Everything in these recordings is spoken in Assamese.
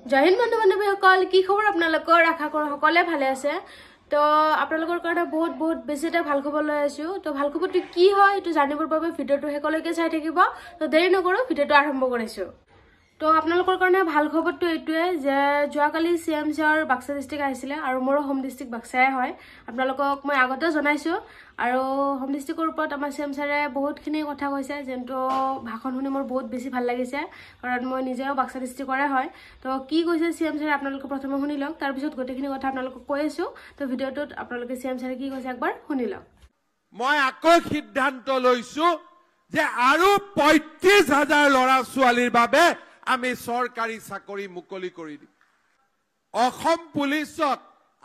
জয় হিন্দ বন্ধু বান্ধৱীসকল, কি খবৰ আপোনালোকৰ? আশা কৰোঁ সকলোৱে ভালে আছে। তো আপোনালোকৰ কাৰণে বহুত বহুত বেছি এটা ভাল খবৰ লৈ আছো। তো ভাল খবৰটো কি হয় এইটো জানিবৰ বাবে ভিডিঅ'টো শেষলৈকে চাই থাকিব। তো দেৰি নকৰোঁ, ভিডিঅ'টো আৰম্ভ কৰিছোঁ। তো আপোনালোকৰ কাৰণে ভাল খবৰটো এইটোৱে যে যোৱাকালি CMCৰ বাক্সা ডিষ্ট্ৰিক্ট আহিছিলে আৰু মোৰ হোম ডিষ্ট্ৰিক্ট বাক্সাই হয়। আপোনালোকক মই আগতে জনাইছোঁ আৰু হোম ডিষ্ট্ৰিক্টৰ ওপৰত আমাৰ CMCৰে বহুতখিনি কথা কৈছে, যোনটো ভাষণ শুনি মোৰ বহুত বেছি ভাল লাগিছে, কাৰণ মই নিজেও বাক্সা ডিষ্ট্ৰিক্টৰে হয়। তো কি কৈছে CMCৰে আপোনালোকে প্ৰথমে শুনি লওক, তাৰপিছত গোটেইখিনি কথা আপোনালোকক কৈ আছোঁ। তো ভিডিঅ'টোত আপোনালোকে CMCৰে কি কৈছে একবাৰ শুনি লওক। মই আকৌ সিদ্ধান্ত লৈছোঁ যে আৰু ৩৫,০০০ ল'ৰা ছোৱালীৰ বাবে আমি চৰকাৰী চাকৰি মুকলি কৰি দিম। অসম পুলিচত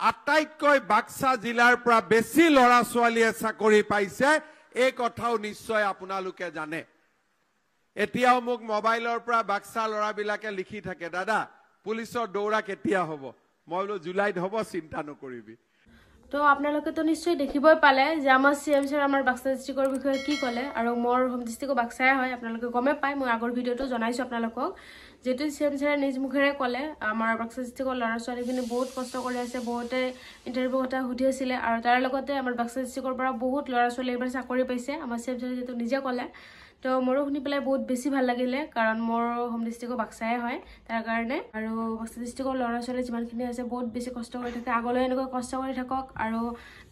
আটাইতকৈ বাক্সা জিলাৰ পৰা বেছি ল'ৰা ছোৱালীয়ে চাকৰি পাইছে, এই কথাও নিশ্চয় আপোনালোকে জানে। এতিয়াও মোক মোবাইলৰ পৰা বাক্সা ল'ৰাবিলাকে লিখি থাকে, দাদা পুলিচৰ দৌৰা কেতিয়া হ'ব? মই বোলো জুলাইত হ'ব, চিন্তা নকৰিবি। তো আপোনালোকে তো নিশ্চয় দেখিবই পালে যে আমাৰ CMCৰ আমাৰ বাক্সা ডিষ্ট্ৰিক্টৰ বিষয়ে কি ক'লে, আৰু মোৰ হোম ডিষ্ট্ৰিক্টৰ বাক্সাই হয়। আপোনালোকে গমেই পায়, মই আগৰ ভিডিঅ'টো জনাইছোঁ আপোনালোকক, যিহেতু CMCৰে নিজ মুখেৰে ক'লে আমাৰ বাক্সা ডিষ্ট্ৰিক্টৰ ল'ৰা ছোৱালীখিনি বহুত কষ্ট কৰি আছে, বহুতে ইণ্টাৰভিউ কথা সুধি আছিলে, আৰু তাৰ লগতে আমাৰ বাক্সা ডিষ্ট্ৰিক্টৰ পৰা বহুত ল'ৰা ছোৱালী এইবাৰ চাকৰি পাইছে আমাৰ CMCৰে, যিহেতু নিজে ক'লে। তো মোৰো শুনি পেলাই বহুত বেছি ভাল লাগিলে, কাৰণ মোৰ হোম ডিষ্ট্ৰিক্টৰ বাক্সাই হয় তাৰ কাৰণে। আৰু বাক্সা ডিষ্ট্ৰিক্টৰ ল'ৰা ছোৱালী যিমানখিনি আছে বহুত বেছি কষ্ট কৰি থাকে, আগলৈ এনেকৈ কষ্ট কৰি থাকক আৰু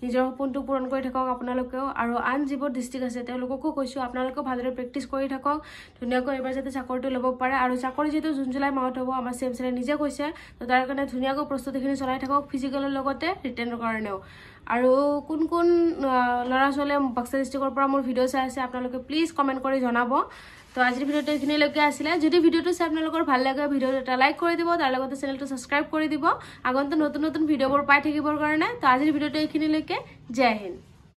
নিজৰ সপোনটো পূৰণ কৰি থাকক আপোনালোকেও। আৰু আন যিবোৰ ডিষ্ট্ৰিক্ট আছে তেওঁলোককো কৈছোঁ, আপোনালোকেও ভালদৰে প্ৰেক্টিচ কৰি থাকক, ধুনীয়াকৈ এইবাৰ যাতে চাকৰিটো ল'ব পাৰে। আৰু চাকৰি যিহেতু জুন জুলাই মাহত হ'ব আমাৰ CMCৰে নিজে কৈছে, তো তাৰ কাৰণে ধুনীয়াকৈ প্ৰস্তুতিখিনি চলাই থাকক, ফিজিকেলৰ লগতে ৰিটেনৰ কাৰণেও। আৰু কোন কোন ল'ৰা ছোৱালীয়ে বাক্সা ডিষ্ট্ৰিক্টৰ পৰা মোৰ ভিডিঅ' চাই আছে আপোনালোকে প্লিজ কমেণ্ট কৰি জনাব। তো আজিৰ ভিডিঅ'টো এইখিনিলৈকে আছিলে। যদি ভিডিঅ'টো চাই আপোনালোকৰ ভাল লাগে, ভিডিঅ'টো এটা লাইক কৰি দিব, তাৰ লগতে চেনেলটো ছাবস্ক্ৰাইব কৰি দিব আগন্তুক নতুন নতুন ভিডিঅ'বোৰ পাই থাকিবৰ কাৰণে। তো আজিৰ ভিডিঅ'টো এইখিনিলৈকে। জয় হিন্দ।